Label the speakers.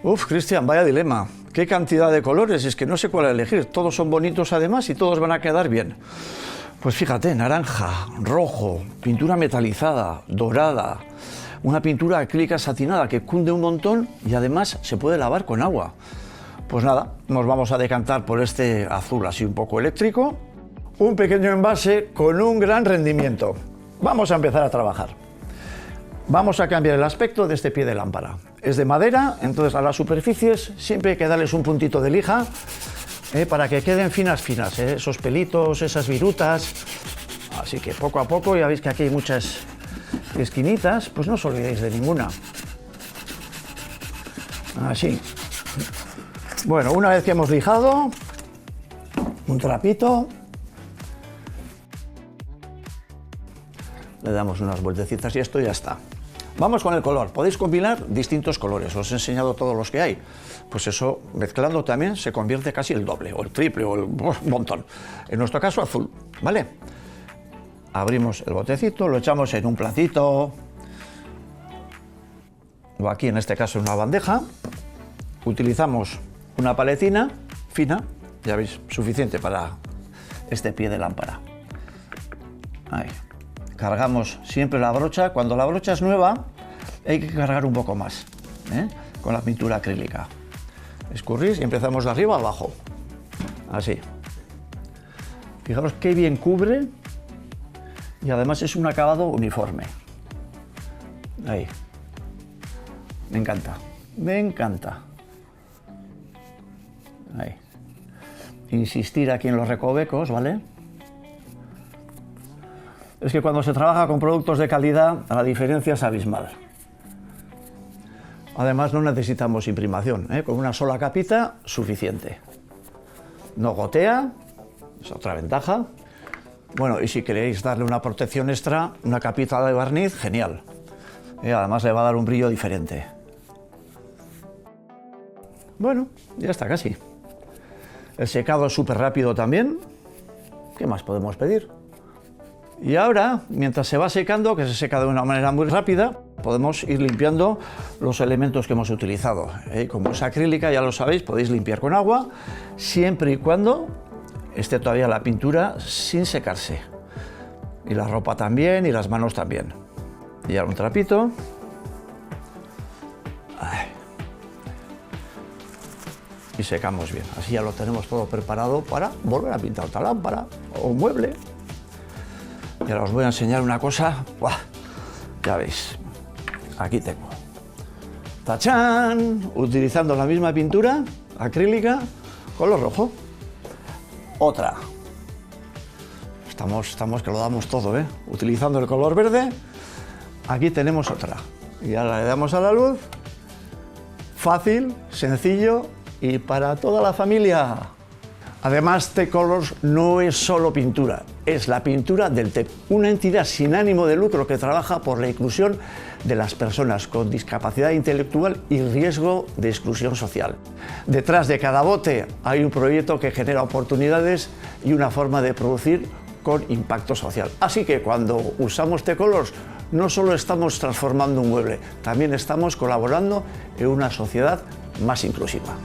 Speaker 1: Uf, Cristian, vaya dilema. Qué cantidad de colores, es que no sé cuál elegir. Todos son bonitos además y todos van a quedar bien. Pues fíjate, naranja, rojo, pintura metalizada, dorada, una pintura acrílica satinada que cunde un montón y además se puede lavar con agua. Pues nada, nos vamos a decantar por este azul así un poco eléctrico. Un pequeño envase con un gran rendimiento. Vamos a empezar a trabajar. Vamos a cambiar el aspecto de este pie de lámpara. Es de madera, entonces a las superficies siempre hay que darles un puntito de lija para que queden finas, esos pelitos, esas virutas. Así que poco a poco, ya veis que aquí hay muchas esquinitas, pues no os olvidéis de ninguna. Así. Bueno, una vez que hemos lijado, un trapito, le damos unas vueltecitas y esto ya está. Vamos con el color. Podéis combinar distintos colores. Os he enseñado todos los que hay. Pues eso, mezclando también, se convierte casi el doble, o el triple, o un montón. En nuestro caso, azul, ¿vale? Abrimos el botecito, lo echamos en un platito, o aquí, en este caso, en una bandeja. Utilizamos una paletina fina, ya veis, suficiente para este pie de lámpara. Ahí. Cargamos siempre la brocha. Cuando la brocha es nueva, hay que cargar un poco más, con la pintura acrílica. Escurrís y empezamos de arriba a abajo. Así. Fijaros qué bien cubre y además es un acabado uniforme. Ahí. Me encanta. Me encanta. Ahí. Insistir aquí en los recovecos, ¿vale? Es que cuando se trabaja con productos de calidad, la diferencia es abismal. Además, no necesitamos imprimación, con una sola capita, suficiente. No gotea, es otra ventaja. Bueno, y si queréis darle una protección extra, una capita de barniz, genial. Además, le va a dar un brillo diferente. Bueno, ya está casi. El secado es súper rápido también. ¿Qué más podemos pedir? Y ahora, mientras se va secando, que se seca de una manera muy rápida, podemos ir limpiando los elementos que hemos utilizado. Como es acrílica, ya lo sabéis, podéis limpiar con agua, siempre y cuando esté todavía la pintura sin secarse. Y la ropa también, y las manos también. Y ahora un trapito. Y secamos bien. Así ya lo tenemos todo preparado para volver a pintar otra lámpara o un mueble. Y ahora os voy a enseñar una cosa. ¡Buah! Ya veis, aquí tengo. ¡Tachán! Utilizando la misma pintura acrílica, color rojo. Otra. Estamos que lo damos todo, Utilizando el color verde, aquí tenemos otra. Y ahora le damos a la luz. Fácil, sencillo y para toda la familia. Además, T-Colors no es solo pintura, es la pintura del TEP, una entidad sin ánimo de lucro que trabaja por la inclusión de las personas con discapacidad intelectual y riesgo de exclusión social. Detrás de cada bote hay un proyecto que genera oportunidades y una forma de producir con impacto social. Así que cuando usamos T-Colors, no solo estamos transformando un mueble, también estamos colaborando en una sociedad más inclusiva.